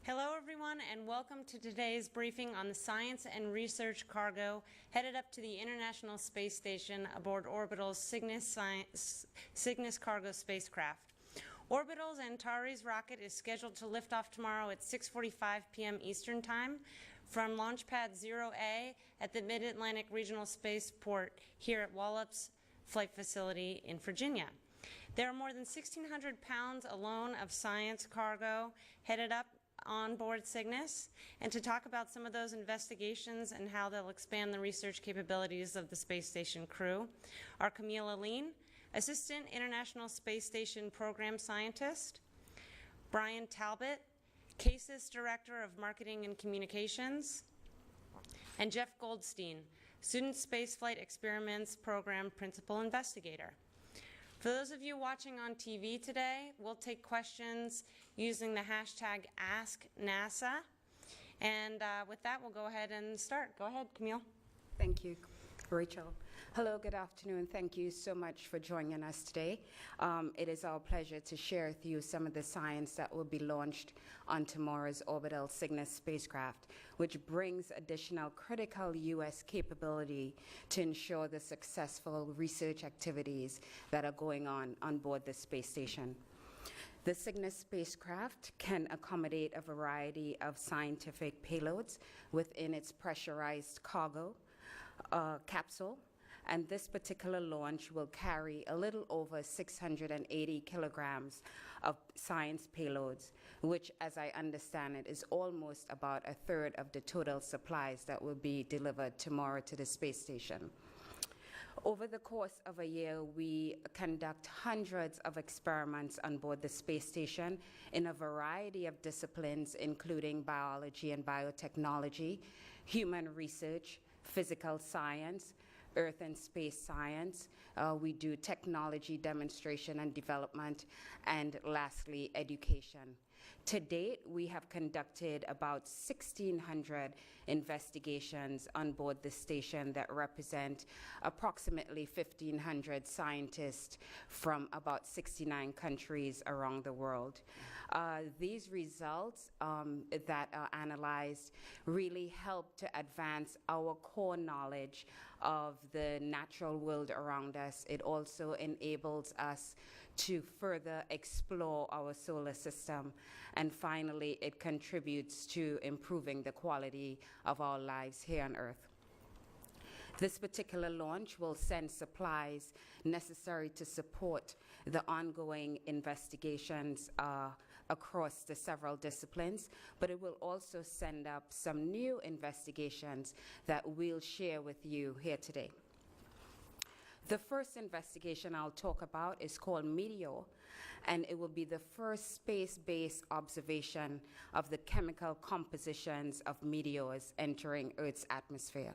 Hello everyone and welcome to today's briefing on the science and research cargo headed up to the International Space Station aboard Orbital's Cygnus cargo spacecraft. Orbital's Antares rocket is scheduled to lift off tomorrow at 6:45 p.m. Eastern Time from Launch Pad 0A at the Mid-Atlantic Regional Spaceport here at Wallops Flight Facility in Virginia. There are more than 1,600 pounds alone of science cargo headed up on board Cygnus, and to talk about some of those investigations and how they'll expand the research capabilities of the space station crew are Camille Aline, Assistant International Space Station Program Scientist, Brian Talbot, CASIS Director of Marketing and Communications, and Jeff Goldstein, Student Spaceflight Experiments Program Principal Investigator. For those of you watching on TV today, we'll take questions using the hashtag AskNASA. And with that, we'll go ahead and start. Go ahead, Camille. Thank you, Rachel. Hello, good afternoon. Thank you so much for joining us today. It is our pleasure to share with you some of the science that will be launched on tomorrow's Orbital Cygnus spacecraft, which brings additional critical U.S. capability to ensure the successful research activities that are going on board the space station. The Cygnus spacecraft can accommodate a variety of scientific payloads within its pressurized cargo capsule, and this particular launch will carry a little over 680 kilograms of science payloads, which, as I understand it, is almost about a third of the total supplies that will be delivered tomorrow to the space station. Over the course of a year, we conduct hundreds of experiments on board the space station in a variety of disciplines, including biology and biotechnology, human research, physical science, earth and space science. We do technology demonstration and development, and lastly, education. To date, we have conducted about 1,600 investigations on board the station that represent approximately 1,500 scientists from about 69 countries around the world. These results that are analyzed really help to advance our core knowledge of the natural world around us. It also enables us to further explore our solar system. And finally, it contributes to improving the quality of our lives here on Earth. This particular launch will send supplies necessary to support the ongoing investigations across the several disciplines, but it will also send up some new investigations that we'll share with you here today. The first investigation I'll talk about is called METEOR, and it will be the first space-based observation of the chemical compositions of meteors entering Earth's atmosphere.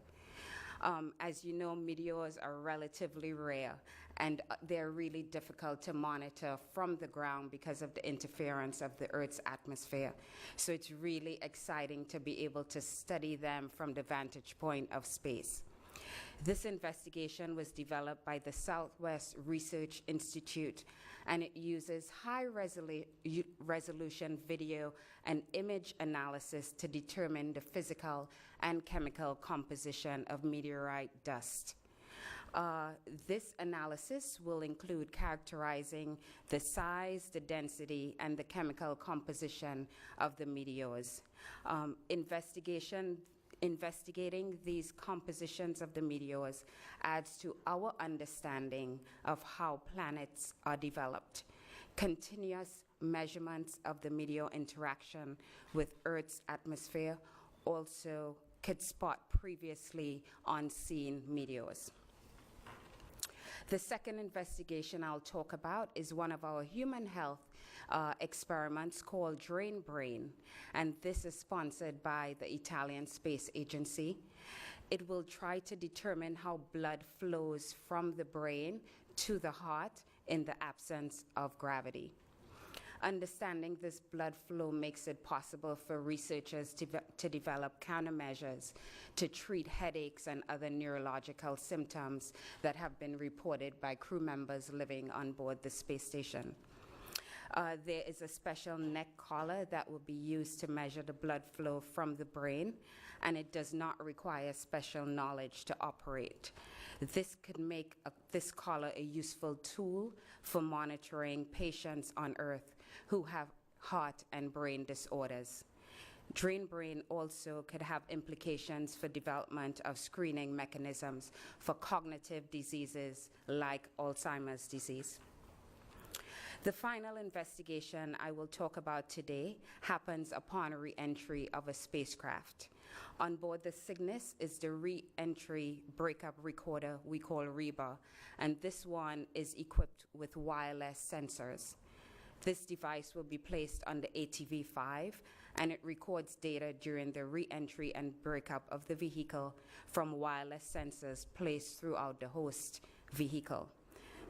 As you know, meteors are relatively rare, and they're really difficult to monitor from the ground because of the interference of the Earth's atmosphere. So it's really exciting to be able to study them from the vantage point of space. This investigation was developed by the Southwest Research Institute, and it uses high resolution video and image analysis to determine the physical and chemical composition of meteorite dust. This analysis will include characterizing the size, the density, and the chemical composition of the meteors. Investigating these compositions of the meteors adds to our understanding of how planets are developed. Continuous measurements of the meteor interaction with Earth's atmosphere also could spot previously unseen meteors. The second investigation I'll talk about is one of our human health experiments called Drain Brain, and this is sponsored by the Italian Space Agency. It will try to determine how blood flows from the brain to the heart in the absence of gravity. Understanding this blood flow makes it possible for researchers to develop countermeasures to treat headaches and other neurological symptoms that have been reported by crew members living on board the space station. There is a special neck collar that will be used to measure the blood flow from the brain, and it does not require special knowledge to operate. This could make this collar a useful tool for monitoring patients on Earth who have heart and brain disorders. Drained brain also could have implications for development of screening mechanisms for cognitive diseases like Alzheimer's disease. The final investigation I will talk about today happens upon re-entry of a spacecraft. On board the Cygnus is the re-entry breakup recorder we call REBA, and this one is equipped with wireless sensors. This device will be placed on the ATV-5, and it records data during the re-entry and breakup of the vehicle from wireless sensors placed throughout the host vehicle.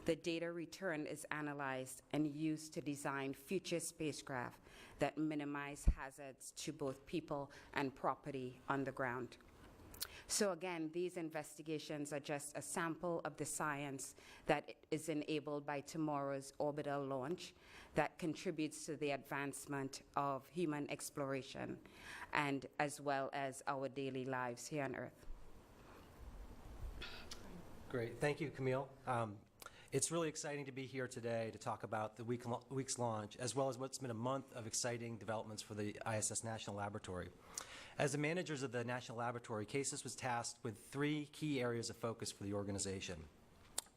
The data returned is analyzed and used to design future spacecraft that minimize hazards to both people and property on the ground. So again, these investigations are just a sample of the science that is enabled by tomorrow's orbital launch that contributes to the advancement of human exploration and as well as our daily lives here on Earth. Great. Thank you, Camille. It's really exciting to be here today to talk about the week's launch, as well as what's been a month of exciting developments for the ISS National Laboratory. As the managers of the National Laboratory, CASIS was tasked with 3 key areas of focus for the organization.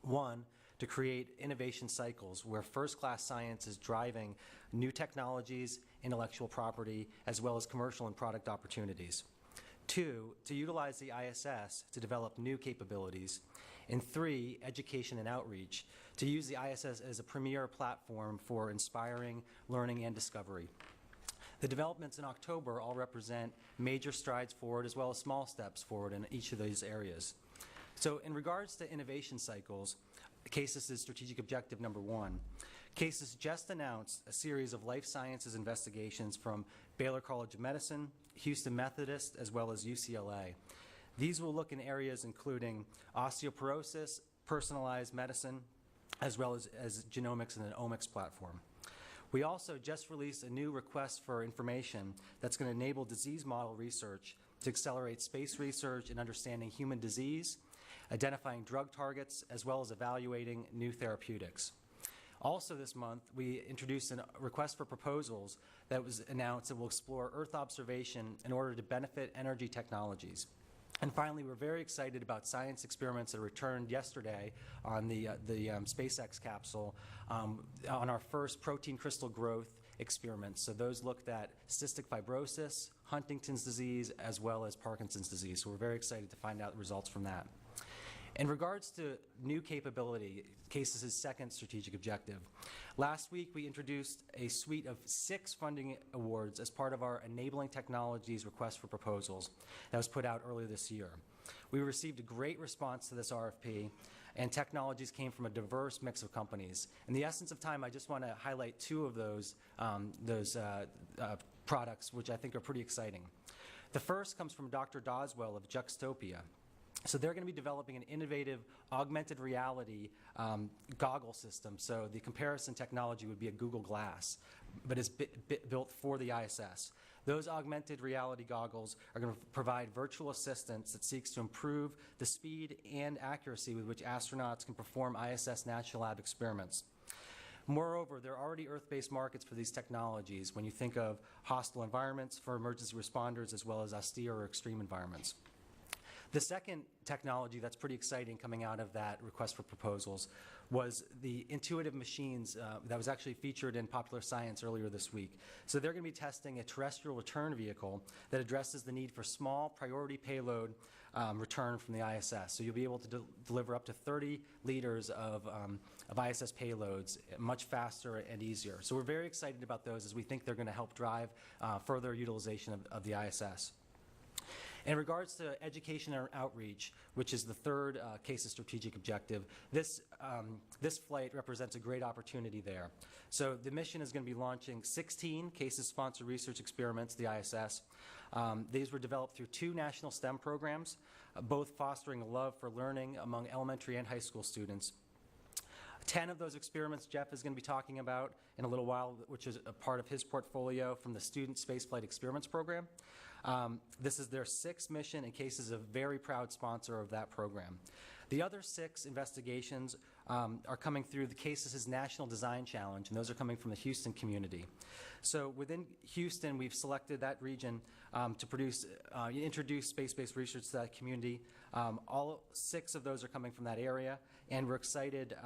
1, to create innovation cycles where first-class science is driving new technologies, intellectual property, as well as commercial and product opportunities. 2, to utilize the ISS to develop new capabilities. And 3, education and outreach, to use the ISS as a premier platform for inspiring learning and discovery. The developments in October all represent major strides forward as well as small steps forward in each of these areas. So in regards to innovation cycles, CASIS' strategic objective number 1, CASIS just announced a series of life sciences investigations from Baylor College of Medicine, Houston Methodist, as well as UCLA. These will look in areas including osteoporosis, personalized medicine, as well as genomics and an omics platform. We also just released a new request for information that's going to enable disease model research to accelerate space research and understanding human disease, identifying drug targets, as well as evaluating new therapeutics. Also this month, we introduced a request for proposals that was announced that will explore Earth observation in order to benefit energy technologies. And finally, we're very excited about science experiments that returned yesterday on the SpaceX capsule on our first protein crystal growth experiments. So those looked at cystic fibrosis, Huntington's disease, as well as Parkinson's disease. So we're very excited to find out the results from that. In regards to new capability, CASIS' second strategic objective, last week we introduced a suite of 6 funding awards as part of our Enabling Technologies Request for Proposals that was put out earlier this year. We received a great response to this RFP, and technologies came from a diverse mix of companies. In the essence of time, I just want to highlight 2 of those products, which I think are pretty exciting. The first comes from Dr. Doswell of Juxtopia. So they're going to be developing an innovative augmented reality goggle system. So the comparison technology would be a Google Glass, but it's built for the ISS. Those augmented reality goggles are going to provide virtual assistance that seeks to improve the speed and accuracy with which astronauts can perform ISS National Lab experiments. Moreover, there are already Earth-based markets for these technologies when you think of hostile environments for emergency responders as well as austere or extreme environments. The second technology that's pretty exciting coming out of that request for proposals was the intuitive machines that was actually featured in Popular Science earlier this week. So they're going to be testing a terrestrial return vehicle that addresses the need for small priority payload return from the ISS. So you'll be able to deliver up to 30 liters of ISS payloads much faster and easier. So we're very excited about those as we think they're going to help drive further utilization of the ISS. In regards to education and outreach, which is the third CASIS strategic objective, this flight represents a great opportunity there. So the mission is going to be launching 16 CASIS-sponsored research experiments, the ISS. These were developed through 2 national STEM programs, both fostering a love for learning among elementary and high school students. 10 of those experiments Jeff is going to be talking about in a little while, which is a part of his portfolio from the Student Spaceflight Experiments Program. This is their 6th mission, and CASIS is a very proud sponsor of that program. The other 6 investigations are coming through the CASIS' National Design Challenge, and those are coming from the Houston community. So within Houston, we've selected that region to introduce space-based research to that community. All 6 of those are coming from that area, and we're excited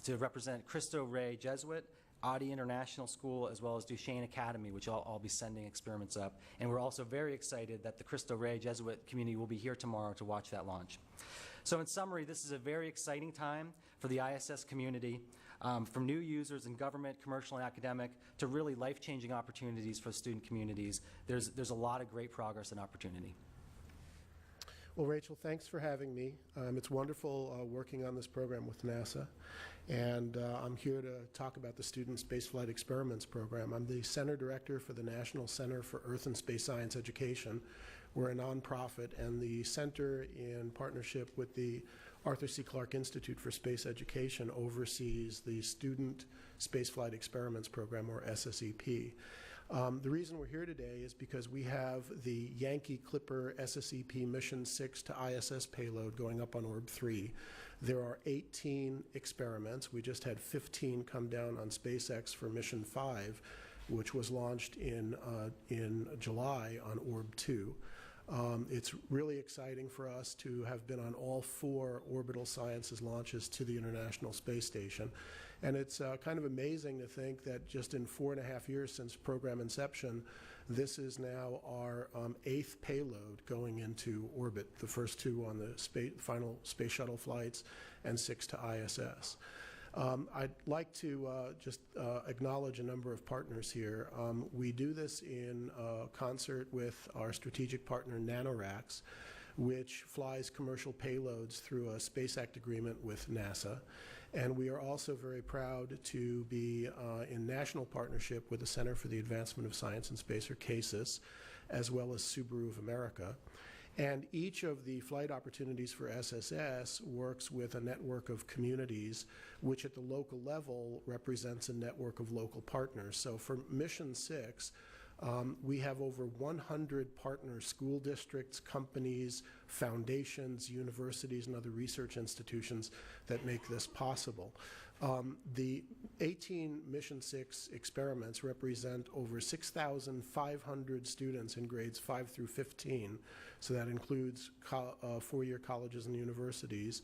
to represent Cristo Rey Jesuit, Audi International School, as well as Duchesne Academy, which I'll be sending experiments up. And we're also very excited that the Cristo Rey Jesuit community will be here tomorrow to watch that launch. So in summary, this is a very exciting time for the ISS community, from new users in government, commercial, and academic, to really life-changing opportunities for student communities. There's a lot of great progress and opportunity. Well, Rachel, thanks for having me. It's wonderful working on this program with NASA, and I'm here to talk about the Student Spaceflight Experiments Program. I'm the Center Director for the National Center for Earth and Space Science Education. We're a nonprofit, and the center, in partnership with the Arthur C. Clarke Institute for Space Education, oversees the Student Spaceflight Experiments Program, or SSEP. The reason we're here today is because we have the Yankee Clipper SSEP Mission 6 to ISS payload going up on Orb-3. There are 18 experiments. We just had 15 come down on SpaceX for Mission 5, which was launched in July on Orb-2. It's really exciting for us to have been on all 4 orbital sciences launches to the International Space Station. And it's kind of amazing to think that just in 4.5 years since program inception, this is now our 8th payload going into orbit, the first 2 on the final space shuttle flights and 6 to ISS. I'd like to just acknowledge a number of partners here. We do this in concert with our strategic partner NanoRacks, which flies commercial payloads through a Space Act agreement with NASA. And we are also very proud to be in national partnership with the Center for the Advancement of Science and Space, or CASIS, as well as Subaru of America. And each of the flight opportunities for SSS works with a network of communities, which at the local level represents a network of local partners. So for Mission 6, we have over 100 partner school districts, companies, foundations, universities, and other research institutions that make this possible. The 18 Mission 6 experiments represent over 6,500 students in grades 5 through 15, so that includes 4-year colleges and universities,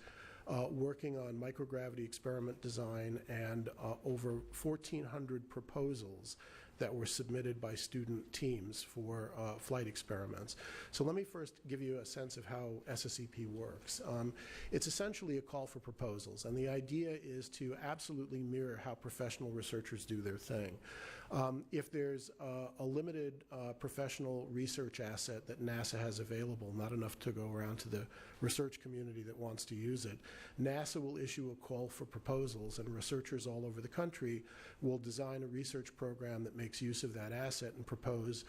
working on microgravity experiment design, and over 1,400 proposals that were submitted by student teams for flight experiments. So let me first give you a sense of how SSEP works. It's essentially a call for proposals, and the idea is to absolutely mirror how professional researchers do their thing. If there's a limited professional research asset that NASA has available, not enough to go around to the research community that wants to use it, NASA will issue a call for proposals, and researchers all over the country will design a research program that makes use of that asset and propose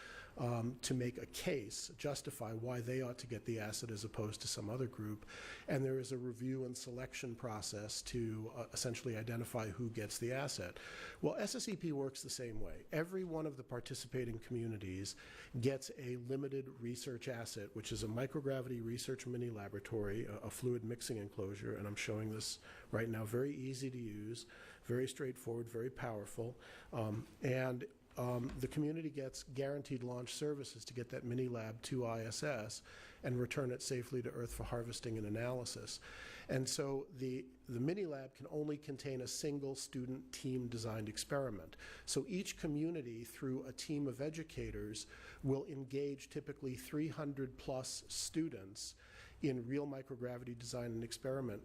to make a case, justify why they ought to get the asset as opposed to some other group. And there is a review and selection process to essentially identify who gets the asset. Well, SSEP works the same way. Every one of the participating communities gets a limited research asset, which is a microgravity research mini laboratory, a fluid mixing enclosure, and I'm showing this right now. Very easy to use, very straightforward, very powerful, the community gets guaranteed launch services to get that mini lab to ISS and return it safely to Earth for harvesting and analysis. And so the mini lab can only contain a single student team designed experiment. So each community, through a team of educators, will engage typically 300 plus students in real microgravity design and experiment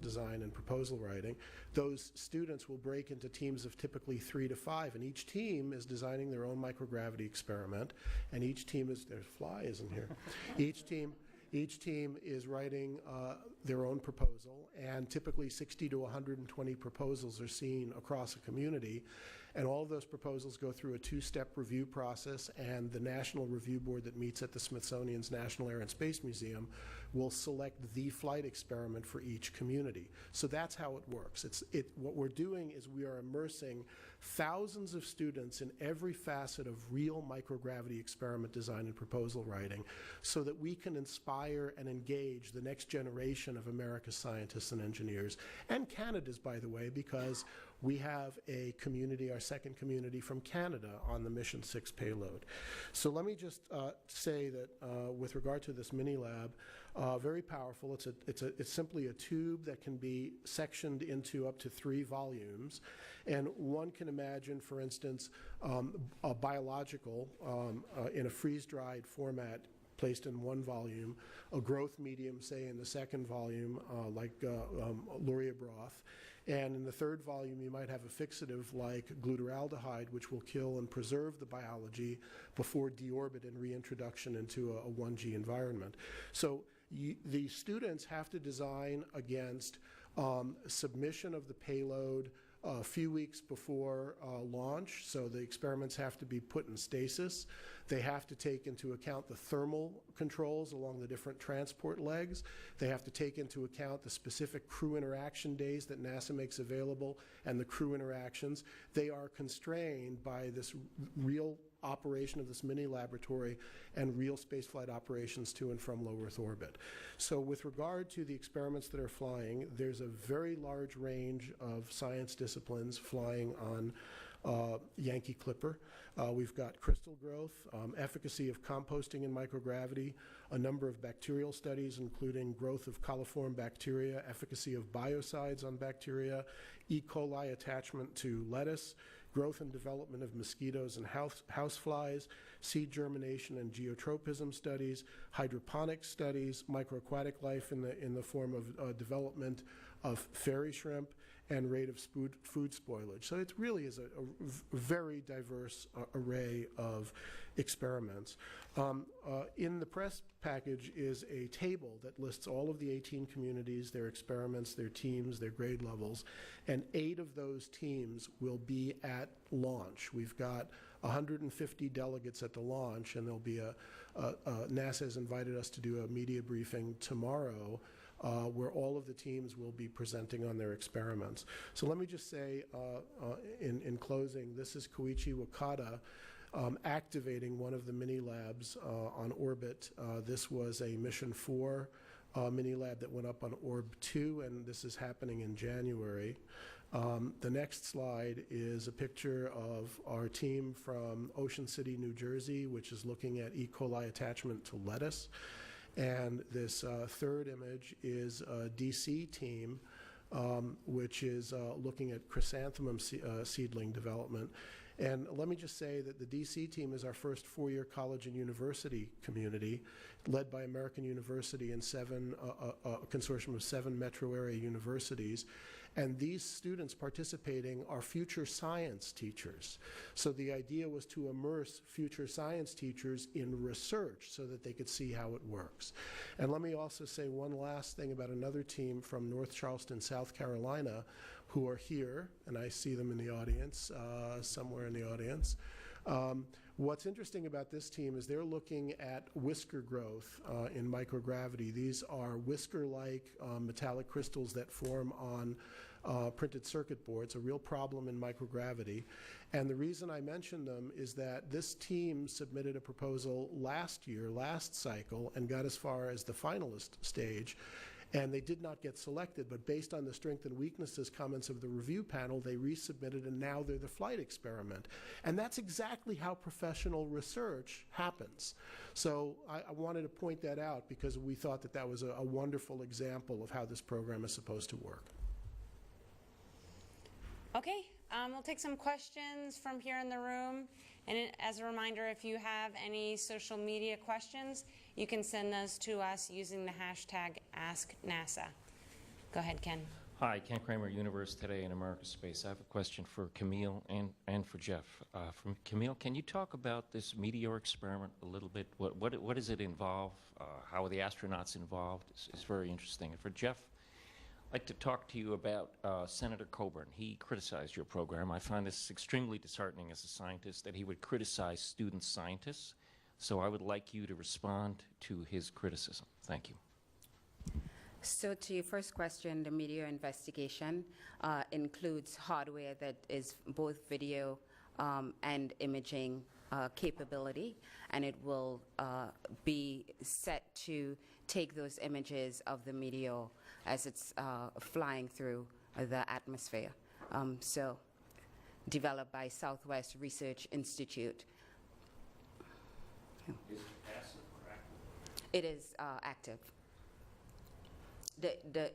design and proposal writing. Those students will break into teams of typically 3 to 5, and each team is designing their own microgravity experiment, and each team is, there's Fly isn't here, each team is writing their own proposal, and typically 60 to 120 proposals are seen across a community. And all of those proposals go through a 2-step review process, and the National Review Board that meets at the Smithsonian's National Air and Space Museum will select the flight experiment for each community. So that's how it works. What we're doing is we are immersing thousands of students in every facet of real microgravity experiment design and proposal writing so that we can inspire and engage the next generation of America's scientists and engineers, and Canada's, by the way, because we have a community, our second community from Canada, on the Mission 6 payload. So let me just say that with regard to this mini lab, very powerful. It's simply a tube that can be sectioned into up to 3 volumes, and one can imagine, for instance, a biological in a freeze-dried format placed in one volume, a growth medium, say, in the second volume, like luria broth, and in the third volume you might have a fixative like glutaraldehyde, which will kill and preserve the biology before deorbit and reintroduction into a 1G environment. So the students have to design against submission of the payload a few weeks before launch, so the experiments have to be put in stasis. They have to take into account the thermal controls along the different transport legs. They have to take into account the specific crew interaction days that NASA makes available and the crew interactions. They are constrained by this real operation of this mini laboratory and real spaceflight operations to and from low Earth orbit. So with regard to the experiments that are flying, there's a very large range of science disciplines flying on Yankee Clipper. We've got crystal growth, efficacy of composting in microgravity, a number of bacterial studies, including growth of coliform bacteria, efficacy of biocides on bacteria, E. coli attachment to lettuce, growth and development of mosquitoes and houseflies, seed germination and geotropism studies, hydroponics studies, microaquatic life in the form of development of fairy shrimp, and rate of food spoilage. So it really is a very diverse array of experiments. In the press package is a table that lists all of the 18 communities, their experiments, their teams, their grade levels, and 8 of those teams will be at launch. We've got 150 delegates at the launch, and there'll be NASA has invited us to do a media briefing tomorrow where all of the teams will be presenting on their experiments. So let me just say in closing, this is Koichi Wakata activating one of the mini labs on orbit. This was a Mission 4 mini lab that went up on Orb-2, and this is happening in January. The next slide is a picture of our team from Ocean City, New Jersey, which is looking at E. coli attachment to lettuce. And this third image is a DC team, which is looking at chrysanthemum seedling development. And let me just say that the DC team is our first 4-year college and university community, led by American University and a consortium of 7 metro area universities. And these students participating are future science teachers. So the idea was to immerse future science teachers in research so that they could see how it works. And let me also say one last thing about another team from North Charleston, South Carolina, who are here, and I see them in the audience, somewhere in the audience. What's interesting about this team is they're looking at whisker growth in microgravity. These are whisker-like metallic crystals that form on printed circuit boards, a real problem in microgravity. And the reason I mention them is that this team submitted a proposal last cycle, and got as far as the finalist stage. And they did not get selected, but based on the strength and weaknesses comments of the review panel, they resubmitted, and now they're the flight experiment. And that's exactly how professional research happens. So I wanted to point that out because we thought that that was a wonderful example of how this program is supposed to work. Okay, we'll take some questions from here in the room. And as a reminder, if you have any social media questions, you can send those to us using the hashtag AskNASA. Go ahead, Ken. Hi, Ken Kramer, Universe Today and America Space. I have a question for Camille and for Jeff. From Camille, can you talk about this meteor experiment a little bit? What does it involve? How are the astronauts involved? It's very interesting. And for Jeff, I'd like to talk to you about Senator Coburn. He criticized your program. I find this extremely disheartening as a scientist that he would criticize student scientists. So I would like you to respond to his criticism. Thank you. So to your first question, the meteor investigation includes hardware that is both video and imaging capability, and it will be set to take those images of the meteor as it's flying through the atmosphere. So developed by Southwest Research Institute. Is it passive or active? It is active. The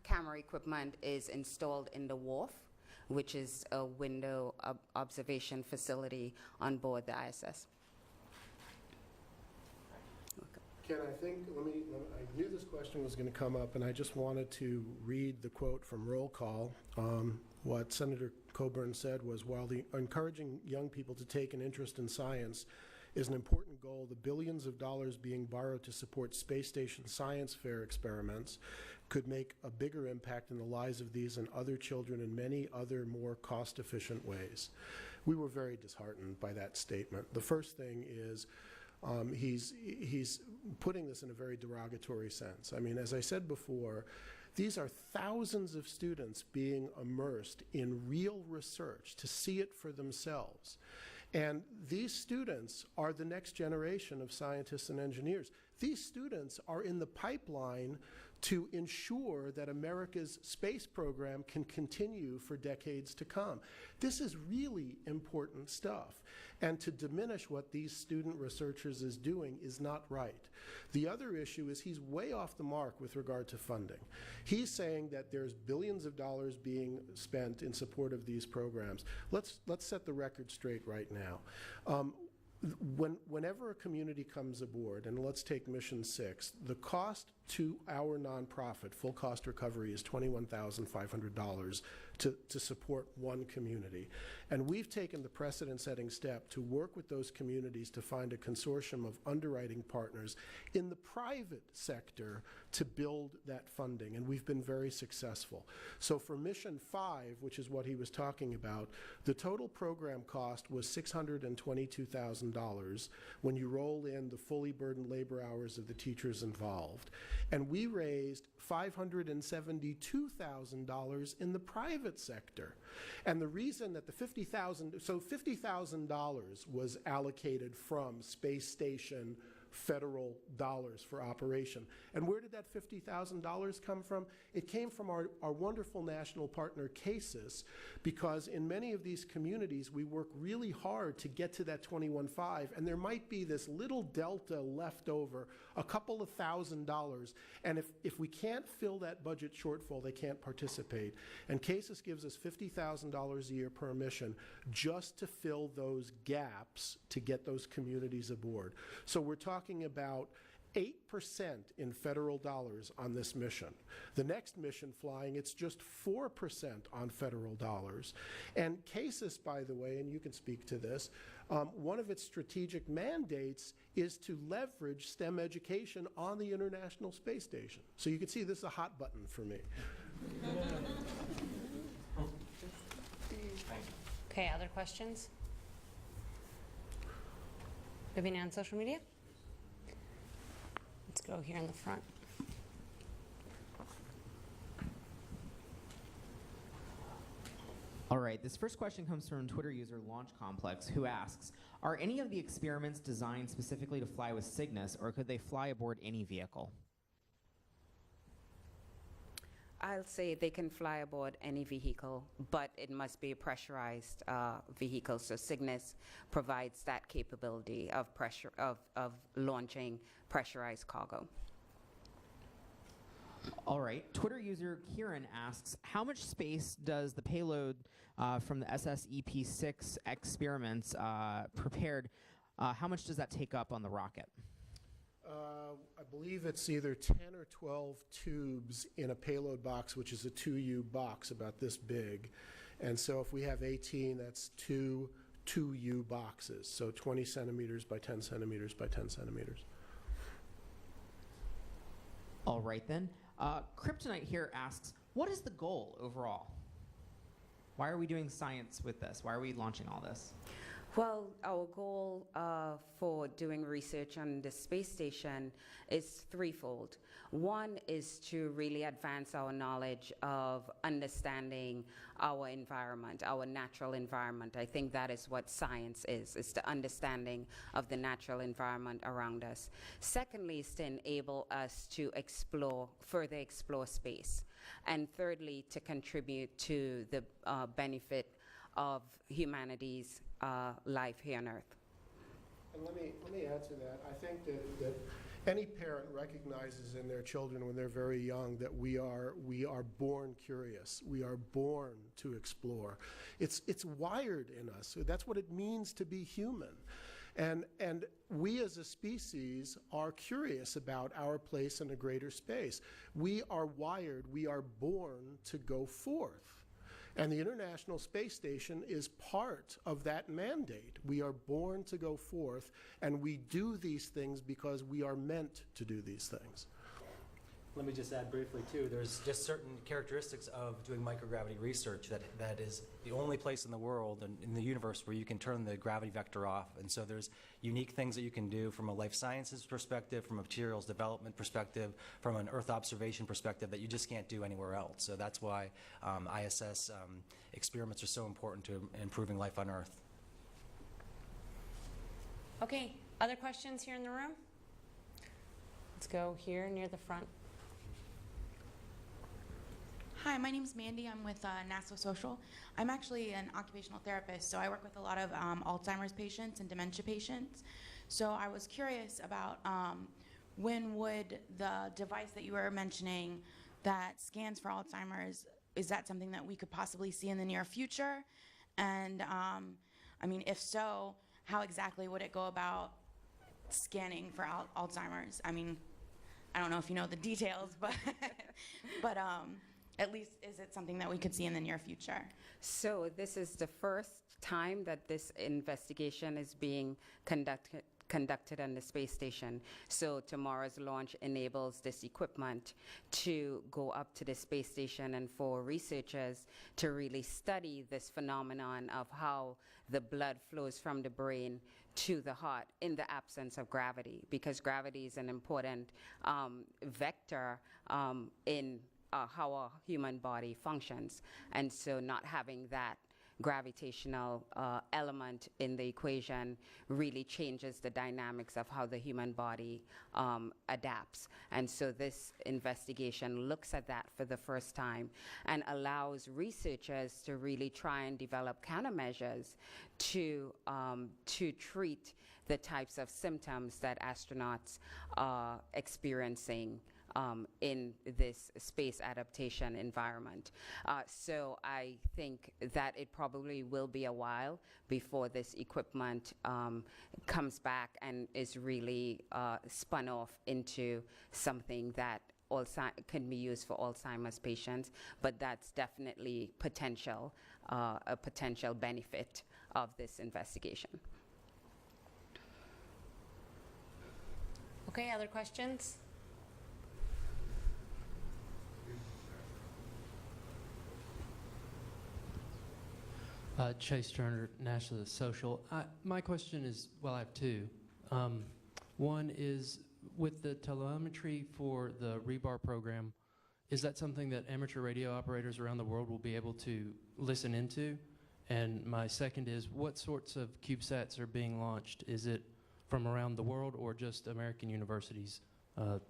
camera equipment is installed in the wharf, which is a window observation facility on board the ISS. Ken, I knew this question was going to come up, and I just wanted to read the quote from roll call. What Senator Coburn said was, while encouraging young people to take an interest in science is an important goal, the billions of dollars being borrowed to support space station science fair experiments could make a bigger impact in the lives of these and other children in many other more cost-efficient ways. We were very disheartened by that statement. The first thing is he's putting this in a very derogatory sense. I mean, as I said before, these are thousands of students being immersed in real research to see it for themselves. And these students are the next generation of scientists and engineers. These students are in the pipeline to ensure that America's space program can continue for decades to come. This is really important stuff. And to diminish what these student researchers is doing is not right. The other issue is he's way off the mark with regard to funding. He's saying that there's billions of dollars being spent in support of these programs. Let's set the record straight right now. Whenever a community comes aboard, and let's take Mission 6, the cost to our nonprofit, full cost recovery, is $21,500 to support one community. And we've taken the precedent-setting step to work with those communities to find a consortium of underwriting partners in the private sector to build that funding, and we've been very successful. So for Mission 5, which is what he was talking about, the total program cost was $622,000 when you roll in the fully burdened labor hours of the teachers involved. And we raised $572,000 in the private sector. And the reason that the $50,000 was allocated from space station federal dollars for operation. And where did that $50,000 come from? It came from our wonderful national partner, CASIS, because in many of these communities, we work really hard to get to that 21.5, and there might be this little delta left over, a couple of $1,000, and if we can't fill that budget shortfall, they can't participate. And CASIS gives us $50,000 a year per mission just to fill those gaps to get those communities aboard. So we're talking about 8% in federal dollars on this mission. The next mission flying, it's just 4% on federal dollars. And CASIS, by the way, and you can speak to this, one of its strategic mandates is to leverage STEM education on the International Space Station. So you can see this is a hot button for me. Okay, other questions? Moving on social media? Let's go here in the front. All right, this first question comes from Twitter user Launch Complex, who asks, are any of the experiments designed specifically to fly with Cygnus, or could they fly aboard any vehicle? I'll say they can fly aboard any vehicle, but it must be a pressurized vehicle. So Cygnus provides that capability of launching pressurized cargo. All right. Twitter user Kieran asks, how much space does the payload from the SSEP-6 experiments prepared, how much does that take up on the rocket? I believe it's either 10 or 12 tubes in a payload box, which is a 2U box about this big. And so if we have 18, that's two 2U boxes, so 20 centimeters by 10 centimeters by 10 centimeters. All right, then. Kryptonite here asks, what is the goal overall? Why are we doing science with this? Why are we launching all this? Well, our goal for doing research on the space station is threefold. One is to really advance our knowledge of understanding our environment, our natural environment. I think that is what science is. It's the understanding of the natural environment around us. Secondly, is to enable us to further explore space. And thirdly, to contribute to the benefit of humanity's life here on Earth. And let me add to that. I think that any parent recognizes in their children when they're very young that we are born curious. We are born to explore. It's wired in us. So that's what it means to be human. And we as a species are curious about our place in a greater space. We are wired, we are born to go forth. And the International Space Station is part of that mandate. We are born to go forth, and we do these things because we are meant to do these things. Let me just add briefly, too, there's just certain characteristics of doing microgravity research that is the only place in the world and in the universe where you can turn the gravity vector off. And so there's unique things that you can do from a life sciences perspective, from a materials development perspective, from an Earth observation perspective that you just can't do anywhere else. So that's why ISS experiments are so important to improving life on Earth. Okay, other questions here in the room? Let's go here near the front. Hi, my name's Mandy. I'm with NASA Social. I'm actually an occupational therapist, so I work with a lot of Alzheimer's patients and dementia patients. So I was curious about when would the device that you were mentioning that scans for Alzheimer's, is that something that we could possibly see in the near future? And I mean, if so, how exactly would it go about scanning for Alzheimer's? I mean, I don't know if you know the details, but but at least is it something that we could see in the near future? So this is the first time that this investigation is being conducted on the space station. So tomorrow's launch enables this equipment to go up to the space station and for researchers to really study this phenomenon of how the blood flows from the brain to the heart in the absence of gravity, because gravity is an important vector in how our human body functions. And so not having that gravitational element in the equation really changes the dynamics of how the human body adapts. And so this investigation looks at that for the first time and allows researchers to really try and develop countermeasures to treat the types of symptoms that astronauts are experiencing in this space adaptation environment. So I think that it probably will be a while before this equipment comes back and is really spun off into something that can be used for Alzheimer's patients, but that's definitely a potential benefit of this investigation. Okay, other questions? Chase Turner, NASA Social. My question is, well, I have two. One is, with the telemetry for the rebar program, is that something that amateur radio operators around the world will be able to listen into? And my second is, what sorts of CubeSats are being launched? Is it from around the world or just American universities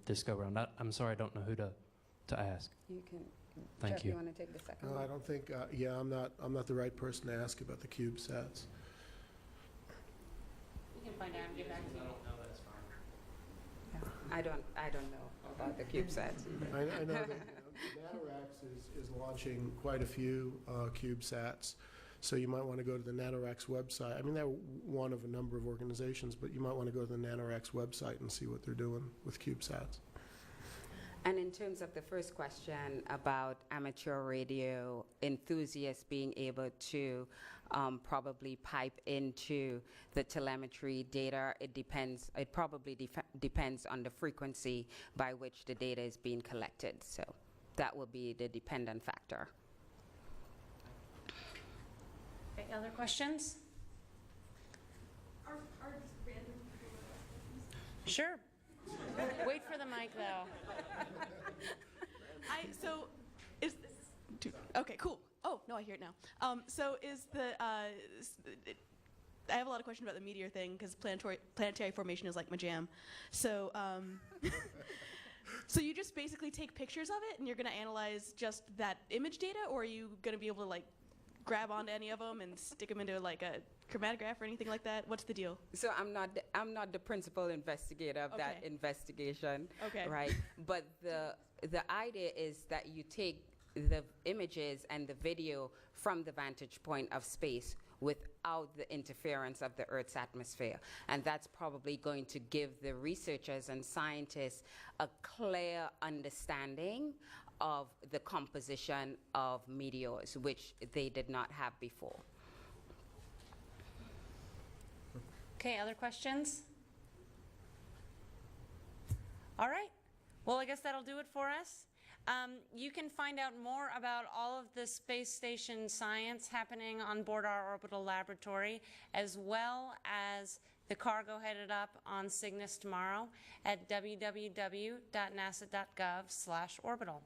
this go around? I'm sorry, I don't know who to ask. You can. Thank Jeff, you. You want to take the second No, one? I don't think, I'm not the right person to ask about the CubeSats. We can find out and get back to you. I don't know about the CubeSats. I know that NanoRacks is launching quite a few CubeSats, so you might want to go to the NanoRacks website. I mean, they're one of a number of organizations, but you might want to go to the NanoRacks website and see what they're doing with CubeSats. And in terms of the first question about amateur radio enthusiasts being able to probably pipe into the telemetry data, it depends. It probably depends on the frequency by which the data is being collected. So that will be the dependent factor. Okay, other questions? Sure. Wait for the mic, though. So is this okay, cool. Oh, no, I hear it now. So is the I have a lot of questions about the meteor thing because planetary formation is like my jam. So so you just basically take pictures of it and you're going to analyze just that image data, or are you going to be able to like grab onto any of them and stick them into like a chromatograph or anything like that? What's the deal? So I'm not the principal investigator of that Okay. investigation, Okay. right? But the idea is that you take the images and the video from the vantage point of space without the interference of the Earth's atmosphere. And that's probably going to give the researchers and scientists a clear understanding of the composition of meteors, which they did not have before. Okay, other questions? All right. Well, I guess that'll do it for us. You can find out more about all of the space station science happening on board our orbital laboratory, as well as the cargo headed up on Cygnus tomorrow at www.nasa.gov/orbital.